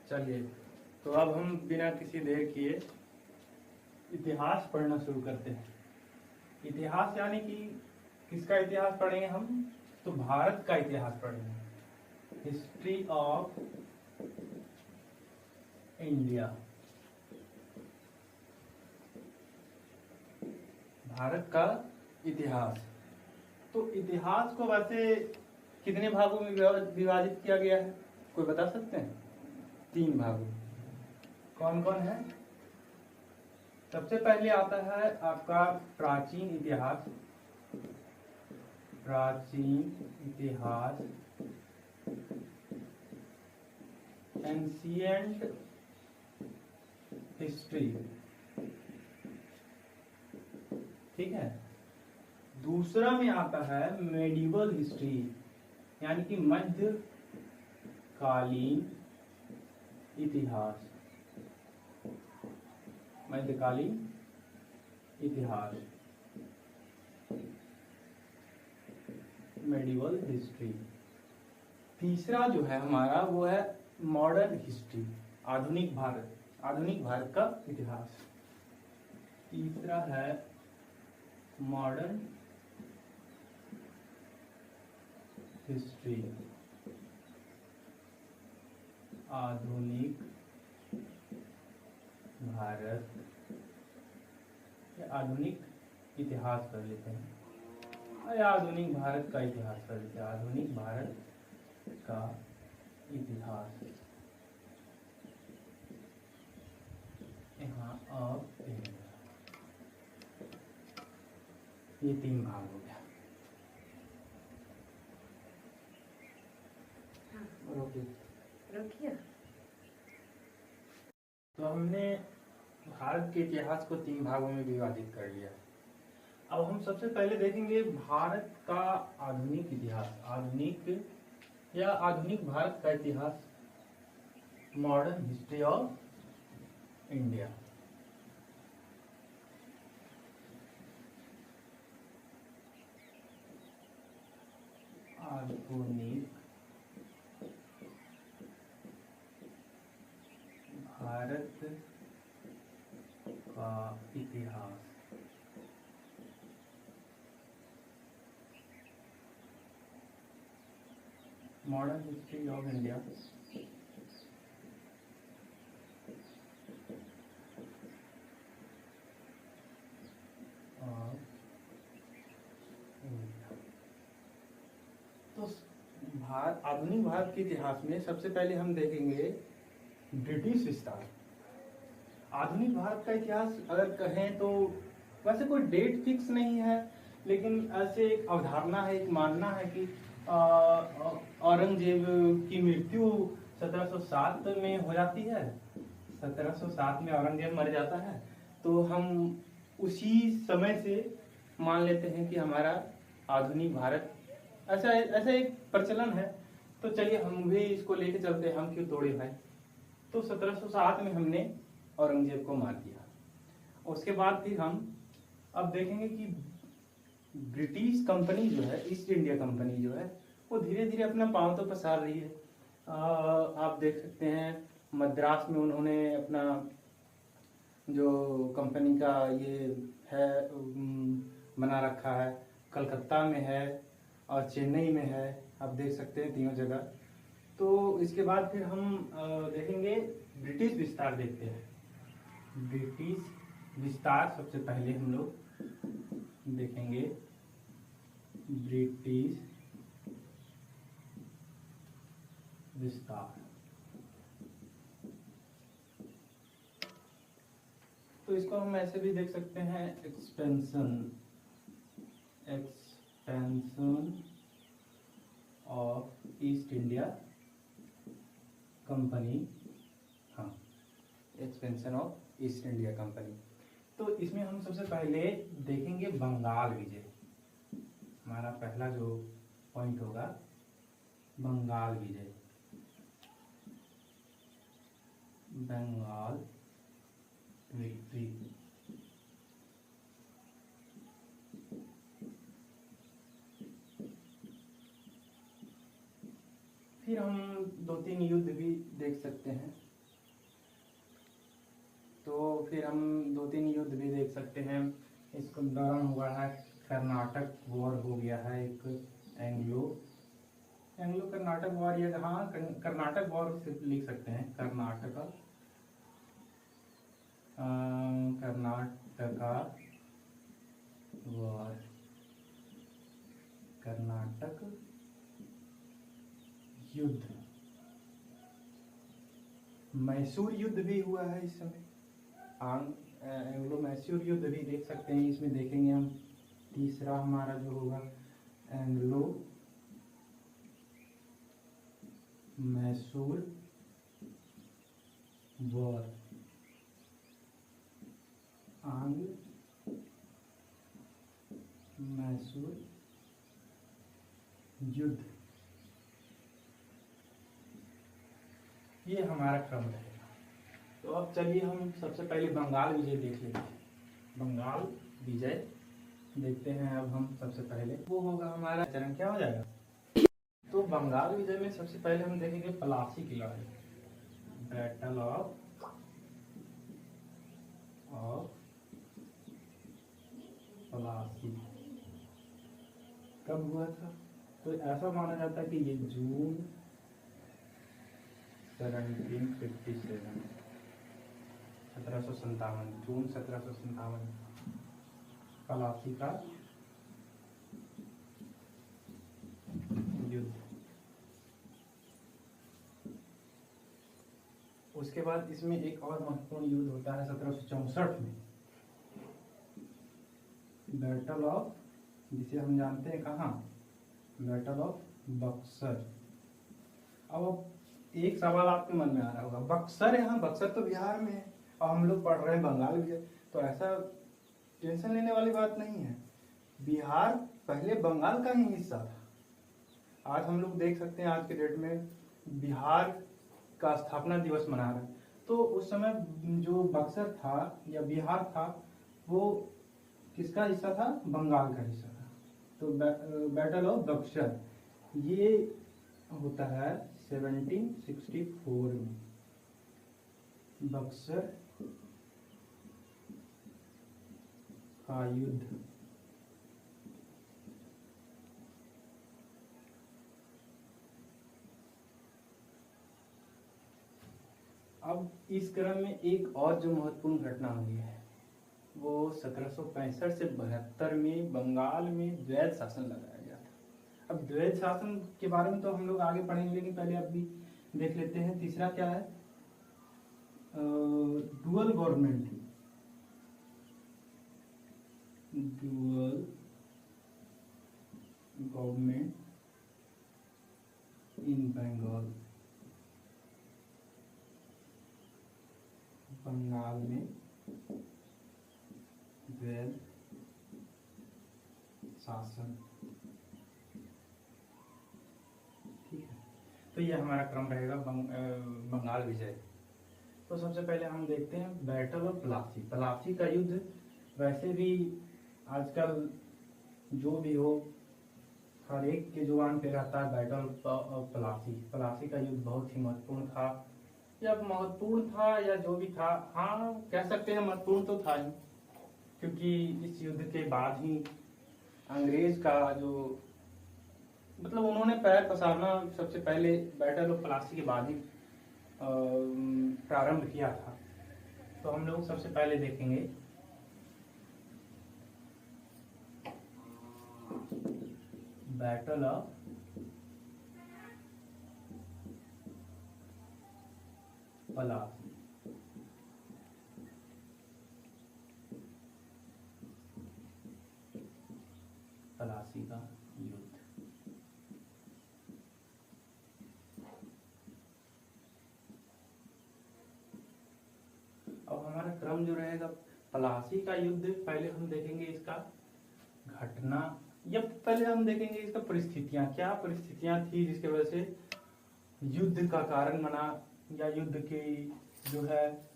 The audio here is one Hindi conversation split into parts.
चलिए, तो अब हम बिना किसी देर किए इतिहास पढ़ना शुरू करते हैं। इतिहास यानी कि किसका इतिहास पढ़ेंगे हम? तो भारत का इतिहास पढ़ेंगे। हिस्ट्री ऑफ इंडिया, भारत का इतिहास। तो इतिहास को वैसे कितने भागों में विभाजित किया गया है, कोई बता सकते हैं? 3 भागों। कौन कौन है? सबसे पहले आता है आपका प्राचीन इतिहास। प्राचीन इतिहास, एंशिएंट हिस्ट्री, ठीक है। दूसरा में आता है मेडिवल हिस्ट्री, यानी कि मध्यकालीन इतिहास। मध्यकालीन इतिहास, मेडिवल हिस्ट्री। तीसरा जो है हमारा वो है मॉडर्न हिस्ट्री, आधुनिक भारत, आधुनिक भारत का इतिहास। तीसरा है मॉडर्न हिस्ट्री, आधुनिक भारत या आधुनिक इतिहास कर लेते हैं, या आधुनिक भारत का इतिहास कर लेते हैं। आधुनिक भारत का इतिहास यहाँ और ये 3 भाग हो गया। रोकिए। तो हमने भारत के इतिहास को 3 भागों में विभाजित कर लिया। अब हम सबसे पहले देखेंगे भारत का आधुनिक इतिहास, आधुनिक या आधुनिक भारत का इतिहास, मॉडर्न हिस्ट्री ऑफ इंडिया। आधुनिक भारत का इतिहास, मॉडर्न हिस्ट्री ऑफ इंडिया। तो आधुनिक भारत के इतिहास में सबसे पहले हम देखेंगे ब्रिटिश विस्तार। आधुनिक भारत का इतिहास अगर कहें तो वैसे कोई डेट फिक्स नहीं है, लेकिन ऐसे एक अवधारणा है, एक मानना है कि औरंगजेब की मृत्यु 1707 में हो जाती है। 1707 में औरंगजेब मर जाता है, तो हम उसी समय से मान लेते हैं कि हमारा आधुनिक भारत, ऐसा एक प्रचलन है। तो चलिए हम भी इसको लेके चलते हैं, हम क्यों तोड़े भाई। तो 1707 में हमने औरंगजेब को मार दिया। उसके बाद फिर हम अब देखेंगे कि ब्रिटिश कंपनी जो है, ईस्ट इंडिया कंपनी जो है, वो धीरे धीरे अपना पांव तो पसार रही है। आप देख सकते हैं मद्रास में उन्होंने अपना जो कंपनी का ये है बना रखा है, कलकत्ता में है और चेन्नई में है, आप देख सकते हैं तीनों जगह। तो इसके बाद फिर हम देखेंगे ब्रिटिश विस्तार देखते हैं। ब्रिटिश विस्तार सबसे पहले हम लोग देखेंगे, ब्रिटिश विस्तार। तो इसको हम ऐसे भी देख सकते हैं, expansion, expansion of East India Company. हाँ, expansion of East India Company. तो इसमें हम सबसे पहले देखेंगे बंगाल विजय। हमारा पहला जो पॉइंट होगा बंगाल विजय, बंगाल विक्ट्री। फिर हम 2-3 युद्ध भी देख सकते हैं। फिर हम 2-3 युद्ध भी देख सकते हैं। इसके दौरान हुआ है कर्नाटक वॉर हो गया है, एक एंग्लो एंग्लो कर्नाटक वॉर, या हाँ कर्नाटक वॉर सिर्फ लिख सकते हैं, कर्नाटका वॉर, कर्नाटक युद्ध, मैसूर युद्ध भी हुआ है इस समय, एंग्लो मैसूर युद्ध भी देख सकते हैं। इसमें देखेंगे हम तीसरा हमारा जो होगा एंग्लो मैसूर वॉर, आंग्ल मैसूर युद्ध, ये हमारा क्रम रहेगा। तो अब चलिए हम सबसे पहले बंगाल विजय देख लेते हैं। बंगाल विजय देखते हैं अब हम सबसे पहले, वो होगा हमारा चरण क्या हो जाएगा। तो बंगाल विजय में सबसे पहले हम देखेंगे प्लासी की लड़ाई, बैटल ऑफ प्लासी कब हुआ था। तो ऐसा माना जाता है कि ये जून 1757 जून 1757 प्लासी का युद्ध। उसके बाद इसमें एक और महत्वपूर्ण युद्ध होता है 1764 में, बैटल ऑफ, जिसे हम जानते हैं कहाँ, बैटल ऑफ बक्सर। अब एक सवाल आपके मन में आ रहा होगा, बक्सर यहाँ, बक्सर तो बिहार में है और हम लोग पढ़ रहे हैं बंगाल विजय, तो ऐसा टेंशन लेने वाली बात नहीं है। बिहार पहले बंगाल का ही हिस्सा था। आज हम लोग देख सकते हैं आज के डेट में बिहार का स्थापना दिवस मना रहे हैं। तो उस समय जो बक्सर था या बिहार था वो किसका हिस्सा था, बंगाल का हिस्सा था। तो बैटल ऑफ बक्सर ये होता है 1764 में, बक्सर का युद्ध। अब इस क्रम में एक और जो महत्वपूर्ण घटना हुई है वो 1765 से 72 में बंगाल में द्वैध शासन लगाया गया था। अब द्वैध शासन के बारे में तो हम लोग आगे पढ़ेंगे, लेकिन पहले अब भी देख लेते हैं। तीसरा क्या है, dual government, dual government in Bengal, Bengal में द्वैध शासन। ठीक है, तो ये हमारा क्रम रहेगा बंगाल विजय। तो सबसे पहले हम देखते हैं बैटल ऑफ प्लासी। प्लासी का युद्ध वैसे भी आजकल जो भी हो हर एक के जुबान पे रहता है, बैटल ऑफ प्लासी। प्लासी का युद्ध बहुत ही महत्वपूर्ण था, या महत्वपूर्ण था या जो भी था, हाँ कह सकते हैं महत्वपूर्ण तो था ही, क्योंकि इस युद्ध के बाद ही अंग्रेज का जो मतलब उन्होंने पैर पसारना सबसे पहले बैटल ऑफ प्लासी के बाद ही प्रारंभ किया था। तो हम लोग सबसे पहले देखेंगे बैटल ऑफ प्लासी। प्लासी का युद्ध। अब हमारा क्रम जो रहेगा, प्लासी का युद्ध पहले हम देखेंगे इसका घटना, या पहले हम देखेंगे इसका परिस्थितियां, क्या परिस्थितियां थी जिसके वजह से युद्ध का कारण बना, या युद्ध की जो है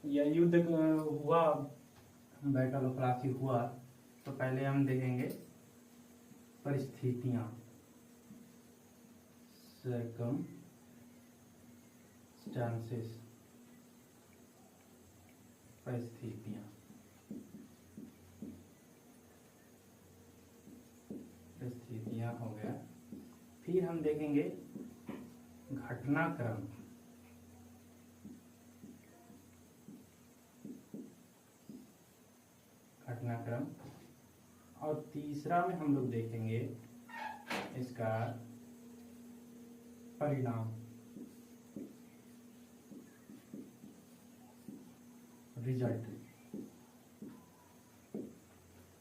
या युद्ध हुआ, बैटल ऑफ प्लासी हुआ। तो पहले हम देखेंगे परिस्थितियां, सर्कमस्टांसेस। परिस्थितियां परिस्थितियां हो गया। फिर हम देखेंगे घटनाक्रम। घटनाक्रम। और तीसरा में हम लोग देखेंगे इसका परिणाम, रिजल्ट।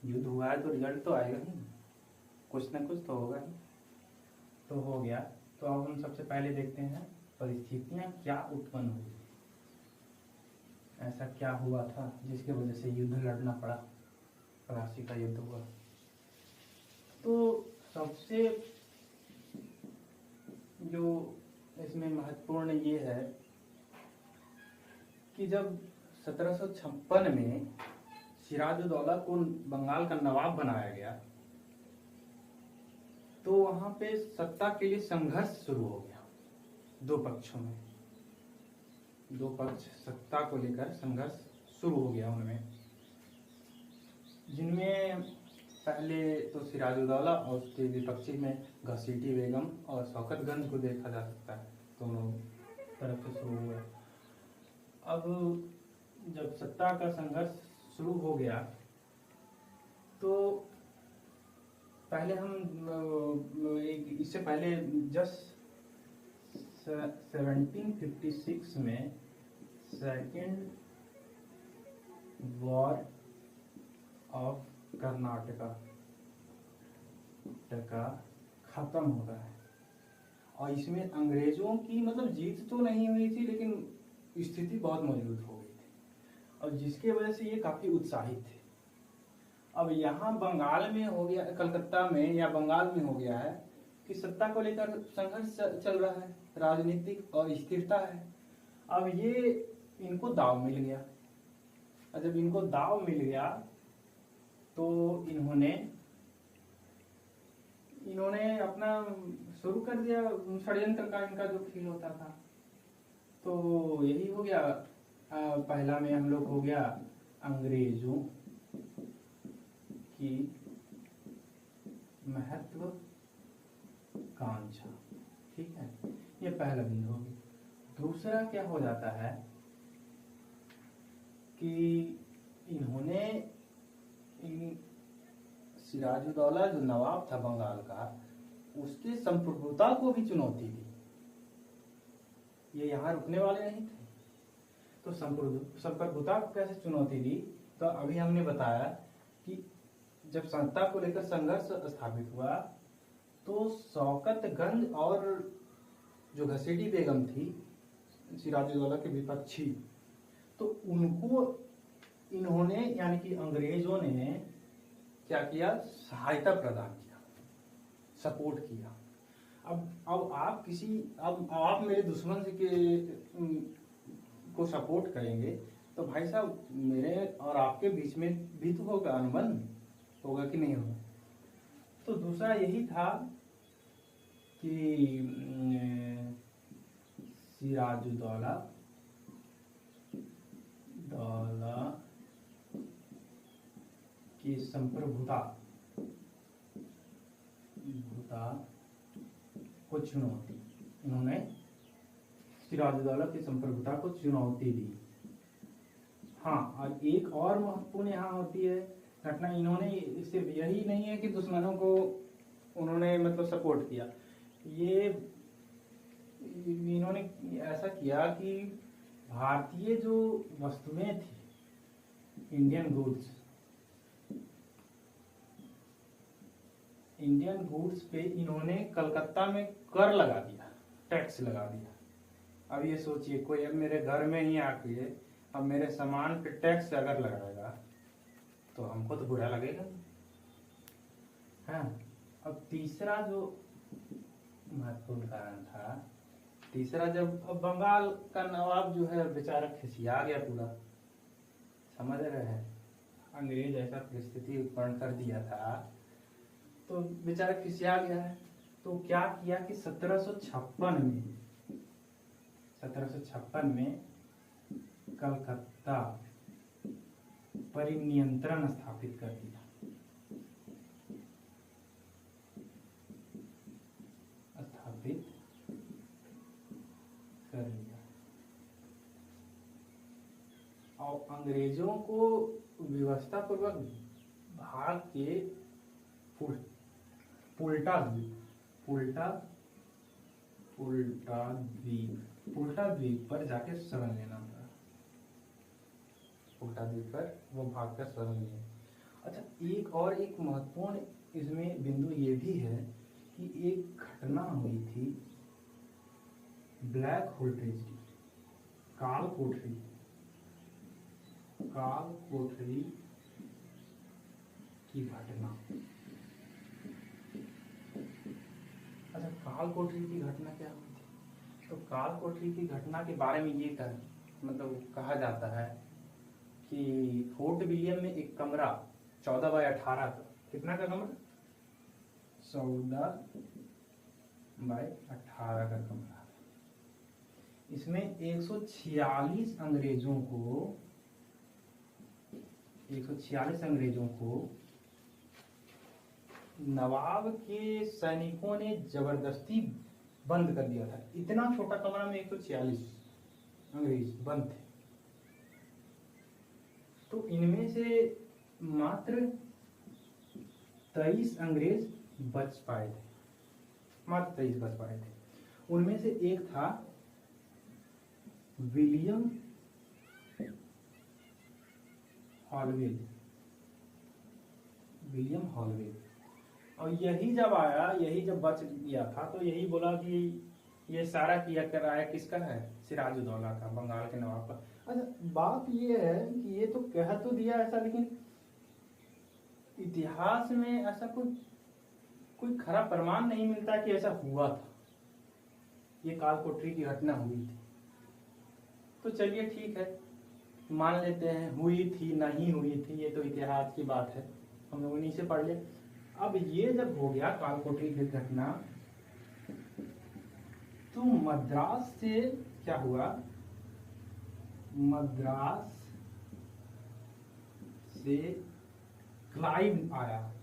युद्ध हुआ है तो रिजल्ट तो आएगा ही, कुछ ना कुछ तो होगा ही। तो हो गया। तो अब हम सबसे पहले देखते हैं परिस्थितियां क्या उत्पन्न हुई, ऐसा क्या हुआ था जिसके वजह से युद्ध लड़ना पड़ा, प्लासी का युद्ध हुआ। तो सबसे जो इसमें महत्वपूर्ण ये है कि जब 1756 में सिराजुद्दौला को बंगाल का नवाब बनाया गया, तो वहां पे सत्ता के लिए संघर्ष शुरू हो गया। दो पक्षों में, दो पक्ष सत्ता को लेकर संघर्ष शुरू हो गया उनमें, जिनमें पहले तो सिराजुद्दौला और उसके विपक्षी में घसीटी बेगम और शौकतगंज को देखा जा सकता है, दोनों तरफ से शुरू हुआ। अब जब सत्ता का संघर्ष शुरू हो गया तो पहले हम इससे पहले जस्ट 1756 में सेकेंड वॉर ऑफ कर्नाटका खत्म होता है। और इसमें अंग्रेजों की मतलब जीत तो नहीं हुई थी, लेकिन स्थिति बहुत मजबूत हो गई थी, और जिसके वजह से ये काफी उत्साहित थे। अब यहाँ बंगाल में हो गया, कलकत्ता में या बंगाल में हो गया है कि सत्ता को लेकर संघर्ष चल रहा है, राजनीतिक और स्थिरता है। अब ये इनको दाव मिल गया, और जब इनको दाव मिल गया तो इन्होंने अपना शुरू कर दिया षड्यंत्र का, इनका जो खेल होता था। तो यही हो गया। पहला में हम लोग हो गया अंग्रेजों की महत्वाकांक्षा, ठीक है, ये पहला बिंदु हो गया। दूसरा क्या हो जाता है कि इन्होंने सिराजुद्दौला जो नवाब था बंगाल का, उसके संप्रभुता को भी चुनौती दी। ये यहाँ रुकने वाले नहीं थे, तो संप्रभुता को कैसे चुनौती दी? तो अभी हमने बताया कि जब सत्ता को लेकर संघर्ष स्थापित हुआ तो शौकतगंज और जो घसीटी बेगम थी सिराजुद्दौला के विपक्षी, तो उनको इन्होंने यानी कि अंग्रेजों ने क्या किया? सहायता प्रदान किया, सपोर्ट किया। अब आप मेरे दुश्मन से को सपोर्ट करेंगे तो भाई साहब मेरे और आपके बीच में भी तो होगा, अनुबंध होगा कि नहीं होगा। तो दूसरा यही था कि सिराजुद्दौला की संप्रभुता को चुनौती, इन्होंने सिराजुद्दौला की संप्रभुता को चुनौती दी। हाँ, और एक और महत्वपूर्ण यहाँ होती है घटना, इन्होंने सिर्फ यही नहीं है कि दुश्मनों को उन्होंने मतलब सपोर्ट किया, ये इन्होंने ऐसा किया कि भारतीय जो वस्तुएं थी, इंडियन गुड्स पे इन्होंने कलकत्ता में कर लगा दिया, टैक्स लगा दिया। अब ये सोचिए, कोई अब मेरे घर में ही आके अब मेरे सामान पे टैक्स अगर लगाएगा तो हमको तो बुरा लगेगा। हाँ, अब तीसरा जो महत्वपूर्ण कारण था, तीसरा जब अब बंगाल का नवाब जो है बेचारा खिसिया गया पूरा, समझ रहे हैं, अंग्रेज ऐसा परिस्थिति उत्पन्न कर दिया था तो बेचारा खिसिया गया है। तो क्या किया कि 1756 में कलकत्ता पर नियंत्रण स्थापित कर दिया, स्थापित कर दिया। और अंग्रेजों को व्यवस्था पूर्वक भाग के पुल्टा द्वीप पर जाके शरण लेना था। पुल्टा द्वीप पर वो भाग कर शरण लिए। अच्छा, एक महत्वपूर्ण इसमें बिंदु ये भी है कि एक घटना हुई थी ब्लैक होल ट्रेज की, काल कोठरी की घटना। अच्छा, काल कोठरी की घटना क्या हुई थी? तो काल कोठरी की घटना के बारे में ये कहा जाता है कि फोर्ट विलियम में एक कमरा 14/18 का, कितना का कमरा? 14/18 का कमरा। इसमें 146 अंग्रेजों को नवाब के सैनिकों ने जबरदस्ती बंद कर दिया था। इतना छोटा कमरा में 146 अंग्रेज बंद थे। तो इनमें से मात्र 23 अंग्रेज बच पाए थे, मात्र 23 बच पाए थे। उनमें से एक था विलियम हॉलवेल। और यही जब बच गया था तो यही बोला कि ये सारा किया कराया किसका है? सिराजुद्दौला का, बंगाल के नवाब का। अच्छा, बात ये है कि ये तो कह तो दिया ऐसा, लेकिन इतिहास में ऐसा कोई खरा प्रमाण नहीं मिलता कि ऐसा हुआ था, ये काल कोठरी की घटना हुई थी। तो चलिए ठीक है, मान लेते हैं हुई थी नहीं हुई थी, ये तो इतिहास की बात है, हम लोग उन्हीं से पढ़ ले। अब ये जब हो गया काल कोठरी की घटना, तो मद्रास से क्या हुआ? मद्रास से क्लाइव आया।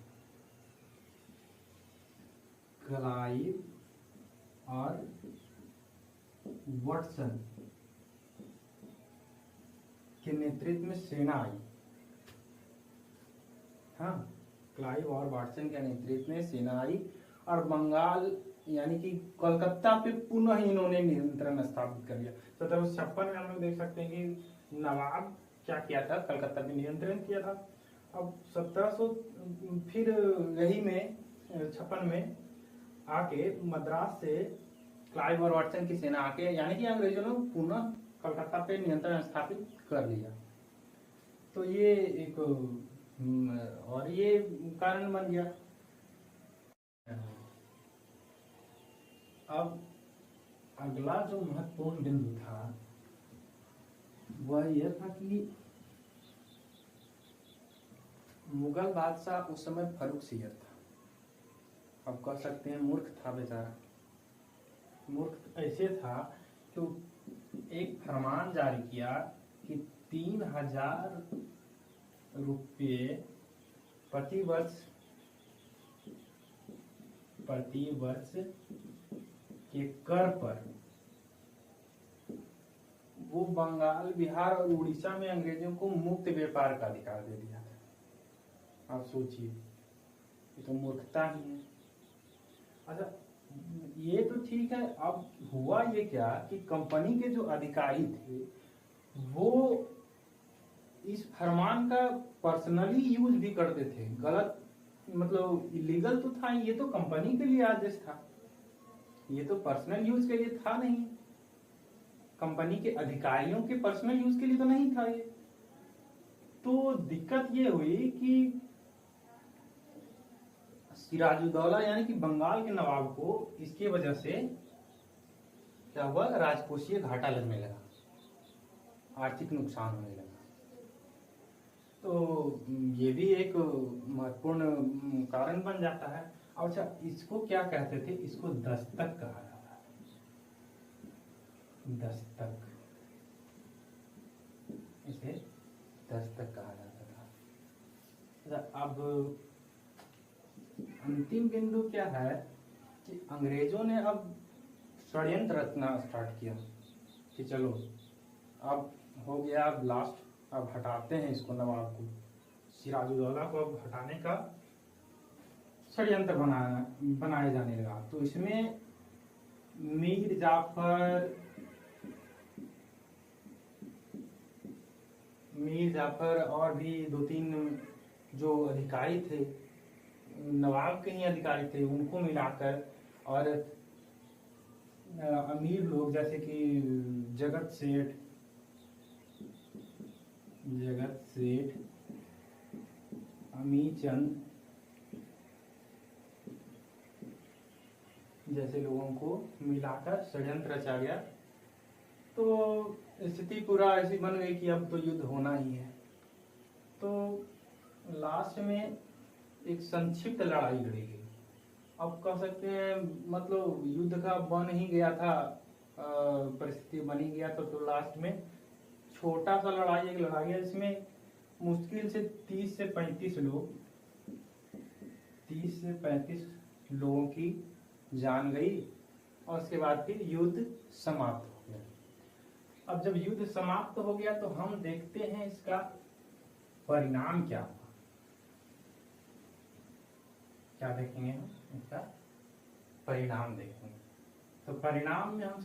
क्लाइव और वाटसन के नेतृत्व में सेना आई। हाँ, क्लाइव और वाटसन के नेतृत्व में सेना आई और बंगाल यानी कि कोलकाता पे पुनः इन्होंने नियंत्रण स्थापित कर लिया। 1756 में हम लोग देख सकते हैं कि नवाब क्या किया था, कलकत्ता पे नियंत्रण किया था। अब 1700 फिर यही में 56 में आके मद्रास से क्लाइव और वाटसन की सेना आके यानी कि अंग्रेजों ने पुनः कलकत्ता पे नियंत्रण स्थापित कर लिया। तो ये एक और ये कारण बन गया। अब अगला जो महत्वपूर्ण बिंदु था वह यह था कि मुगल बादशाह उस समय फर्रुख सियर था। अब कह सकते हैं मूर्ख था बेचारा। मूर्ख ऐसे था कि एक फरमान जारी किया कि 3000 रुपये प्रति वर्ष के कर पर वो बंगाल, बिहार और उड़ीसा में अंग्रेजों को मुक्त व्यापार का अधिकार दे दिया था। आप सोचिए, ये तो मूर्खता ही है। अच्छा, ये तो ठीक है। अब हुआ ये क्या कि कंपनी के जो अधिकारी थे वो इस फरमान का पर्सनली यूज भी करते थे। गलत मतलब इलीगल तो था, ये तो कंपनी के लिए आदेश था, ये तो पर्सनल यूज के लिए था नहीं, कंपनी के अधिकारियों के पर्सनल यूज के लिए तो नहीं था ये। तो दिक्कत ये हुई कि सिराजुद्दौला यानी कि बंगाल के नवाब को इसके वजह से क्या हुआ, राजकोषीय घाटा लगने लगा, आर्थिक नुकसान होने लगा। तो ये भी एक महत्वपूर्ण कारण बन जाता है। अच्छा, इसको क्या कहते थे? इसको दस्तक कहा जाता है। दस्तक, इसे दस्तक कहा जाता था। अच्छा, अब अंतिम बिंदु क्या है कि अंग्रेजों ने अब षड्यंत्र रचना स्टार्ट किया कि चलो अब हो गया, अब लास्ट, अब हटाते हैं इसको, नवाब को, सिराजुद्दौला को अब हटाने का षड्यंत्र बनाया जाने लगा। तो इसमें मीर जाफर और भी दो तीन जो अधिकारी थे, नवाब के ही अधिकारी थे, उनको मिलाकर, और अमीर लोग जैसे कि जगत सेठ, अमीर चंद जैसे लोगों को मिलाकर षड्यंत्र रचा गया। तो स्थिति पूरा ऐसी बन गई कि अब तो युद्ध होना ही है। तो लास्ट में एक संक्षिप्त लड़ाई लड़ी गई। अब कह सकते हैं मतलब युद्ध का बन ही गया था, परिस्थिति बनी गया था। तो लास्ट में छोटा सा लड़ाई एक लड़ा गया, जिसमें मुश्किल से 30 से 35 लोगों की जान गई, और उसके बाद फिर युद्ध समाप्त हो गया। अब जब युद्ध समाप्त हो गया तो हम देखते हैं इसका परिणाम क्या हुआ। क्या देखेंगे हम? इसका परिणाम देखेंगे। तो परिणाम में हम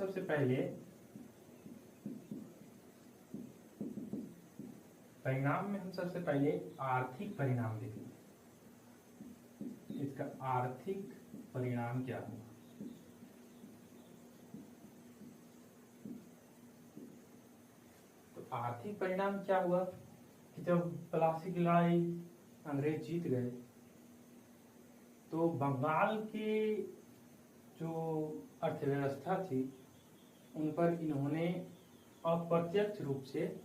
सबसे पहले आर्थिक परिणाम देखेंगे। इसका आर्थिक परिणाम क्या हुआ। तो आर्थिक परिणाम क्या हुआ कि जब प्लासी की लड़ाई अंग्रेज जीत गए, तो बंगाल की जो अर्थव्यवस्था थी उन पर इन्होंने अप्रत्यक्ष रूप से,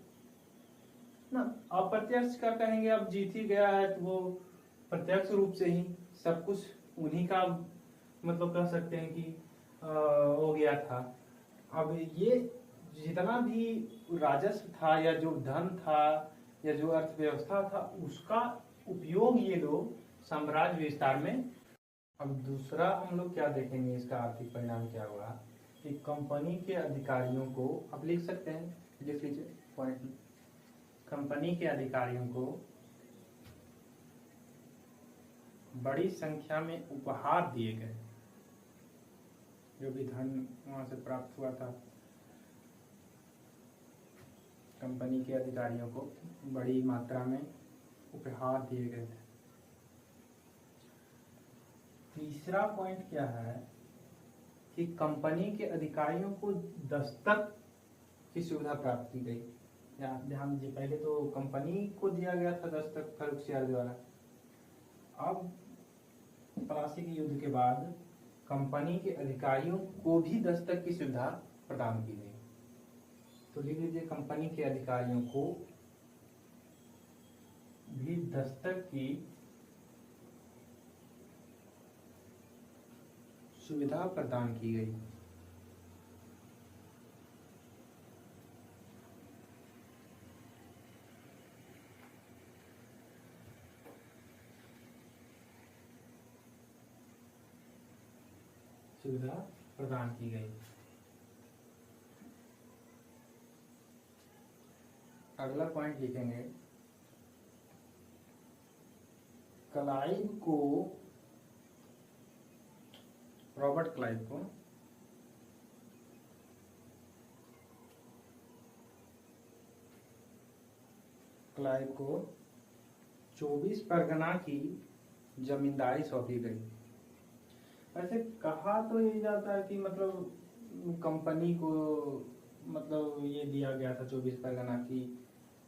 ना अप्रत्यक्ष का कहेंगे, अब जीत ही गया है तो वो प्रत्यक्ष रूप से ही सब कुछ उन्हीं का, मतलब कह सकते हैं कि हो गया था। अब ये जितना भी राजस्व था या जो धन था या जो अर्थव्यवस्था था, उसका उपयोग ये लोग साम्राज्य विस्तार में। अब दूसरा हम लोग क्या देखेंगे, इसका आर्थिक परिणाम क्या हुआ कि कंपनी के अधिकारियों को, आप लिख सकते हैं, लिख लीजिए पॉइंट में, कंपनी के अधिकारियों को बड़ी संख्या में उपहार दिए गए। जो भी धन वहां से प्राप्त हुआ था, कंपनी के अधिकारियों को बड़ी मात्रा में उपहार दिए गए थे। तीसरा पॉइंट क्या है कि कंपनी के अधिकारियों को दस्तक की सुविधा प्राप्त की गई। ध्यान दीजिए, पहले तो कंपनी को दिया गया था दस्तक फर्रुखसियार द्वारा। अब प्लासी के युद्ध के बाद कंपनी के अधिकारियों को भी दस्तक की सुविधा प्रदान की गई। तो लिख लीजिए, कंपनी के अधिकारियों को भी दस्तक की सुविधा प्रदान की गई। सुविधा प्रदान की गई। अगला पॉइंट लिखेंगे, क्लाइव को, रॉबर्ट क्लाइव को 24 परगना की जमींदारी सौंपी गई। ऐसे कहा तो ये जाता है कि मतलब कंपनी को मतलब ये दिया गया था 24 परगना की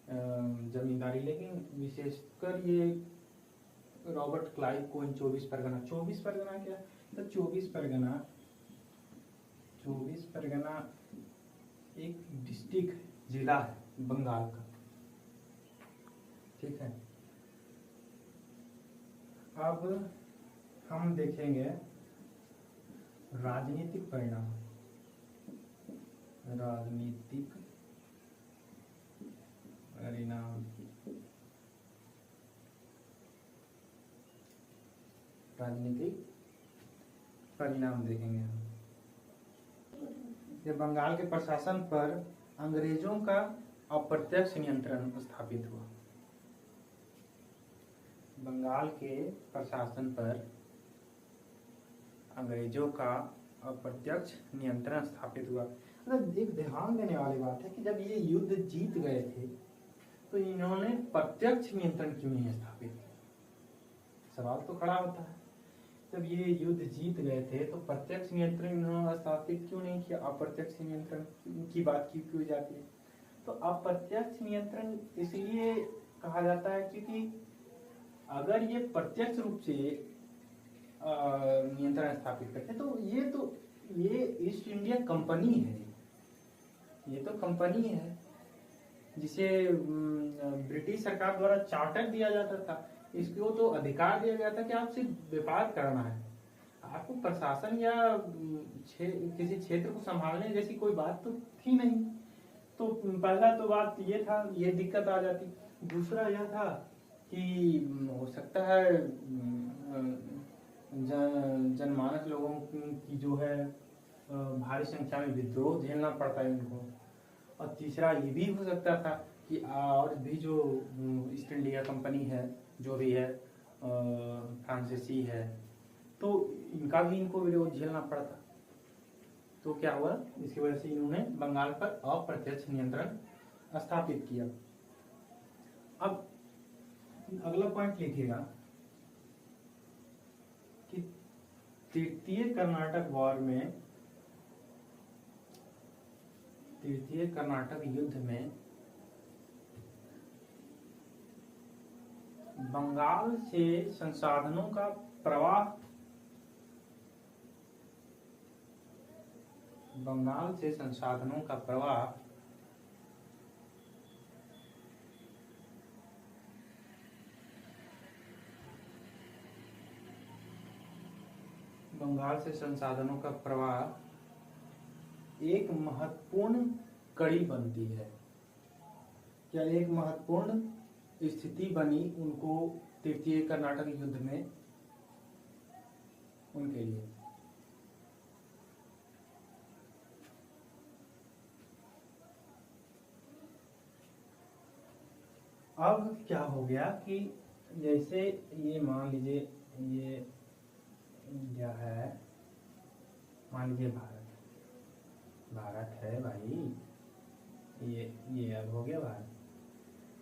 जमींदारी, लेकिन विशेषकर ये रॉबर्ट क्लाइव को इन 24 परगना क्या, तो 24 परगना एक डिस्ट्रिक्ट, जिला है बंगाल का, ठीक है। अब हम देखेंगे राजनीतिक परिणाम। राजनीतिक परिणाम देखेंगे हम। ये बंगाल के प्रशासन पर अंग्रेजों का अप्रत्यक्ष नियंत्रण स्थापित हुआ। बंगाल के प्रशासन पर अंग्रेजों का अप्रत्यक्ष नियंत्रण स्थापित हुआ। मतलब एक ध्यान देने वाली बात है कि जब ये युद्ध जीत गए थे तो इन्होंने प्रत्यक्ष नियंत्रण क्यों नहीं स्थापित किया? सवाल तो खड़ा होता है। जब ये युद्ध जीत गए थे तो प्रत्यक्ष नियंत्रण इन्होंने स्थापित क्यों नहीं किया? अप्रत्यक्ष नियंत्रण की बात क्यों जाती है? तो अप्रत्यक्ष नियंत्रण इसलिए कहा जाता है क्योंकि अगर ये प्रत्यक्ष रूप से नियंत्रण स्थापित करते तो ये ईस्ट इंडिया कंपनी है। ये तो कंपनी है जिसे ब्रिटिश सरकार द्वारा चार्टर दिया जाता था। इसको तो अधिकार दिया गया था कि आप सिर्फ व्यापार करना है, आपको प्रशासन या किसी क्षेत्र को संभालने जैसी कोई बात तो थी नहीं। तो पहला तो बात ये था, ये दिक्कत आ जाती। दूसरा यह था कि हो सकता है जनमानस लोगों की जो है भारी संख्या में विद्रोह झेलना पड़ता है इनको। और तीसरा ये भी हो सकता था कि और भी जो ईस्ट इंडिया कंपनी है, जो भी है फ्रांसीसी है, तो इनका भी इनको विरोध झेलना पड़ता। तो क्या हुआ, इसकी वजह से इन्होंने बंगाल पर अप्रत्यक्ष नियंत्रण स्थापित किया। अब अगला पॉइंट लिखिएगा कि तृतीय कर्नाटक वॉर में, तृतीय कर्नाटक युद्ध में बंगाल से संसाधनों का प्रवाह, बंगाल से संसाधनों का प्रवाह बंगाल से संसाधनों का प्रवाह एक महत्वपूर्ण कड़ी बनती है। क्या एक महत्वपूर्ण स्थिति बनी उनको तृतीय कर्नाटक युद्ध में, उनके लिए। अब क्या हो गया कि जैसे ये मान लीजिए ये इंडिया है, मान लीजिए भारत है भाई, ये अब हो गया भारत।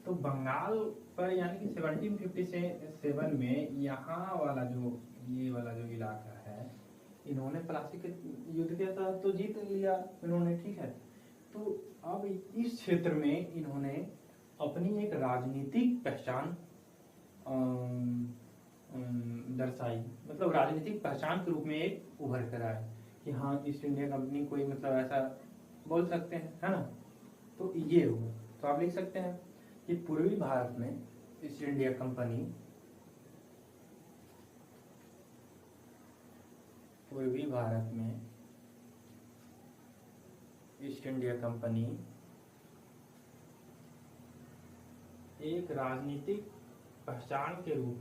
तो बंगाल पर यानी कि 1757 में यहाँ वाला जो ये वाला जो इलाका है, इन्होंने प्लासी के युद्ध किया था तो जीत लिया इन्होंने, ठीक है। तो अब इस क्षेत्र में इन्होंने अपनी एक राजनीतिक पहचान दर्शाई, मतलब राजनीतिक पहचान के रूप में एक उभर कर आए कि हाँ ईस्ट इंडिया कंपनी कोई, मतलब ऐसा बोल सकते हैं, है ना। तो ये हुआ। तो आप लिख सकते हैं कि पूर्वी भारत में ईस्ट इंडिया कंपनी, पूर्वी भारत में ईस्ट इंडिया कंपनी एक राजनीतिक पहचान के रूप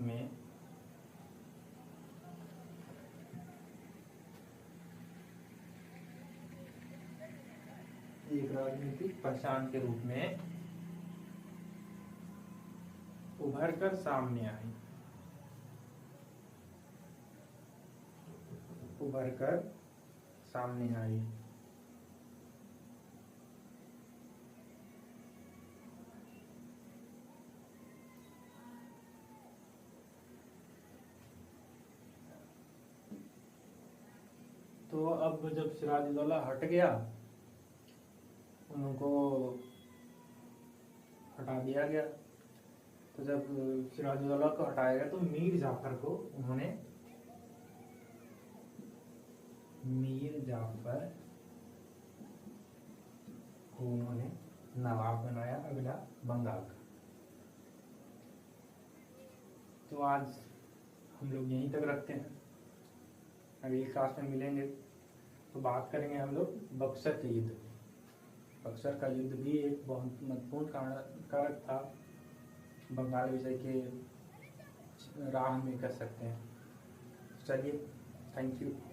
में उभर कर सामने आई, उभर कर सामने आई। तो अब जब सिराजुद्दौला हट गया, उनको हटा दिया गया, तो जब सिराजुद्दौला को हटाया गया तो मीर जाफर को उन्होंने, मीर जाफर को उन्होंने नवाब बनाया अगला बंगाल का। तो आज हम लोग यहीं तक रखते हैं, अगली क्लास में मिलेंगे तो बात करेंगे हम लोग बक्सर के युद्ध। बक्सर का युद्ध भी एक बहुत महत्वपूर्ण कारक था बंगाल विजय के राह में, कर सकते हैं। चलिए, थैंक यू।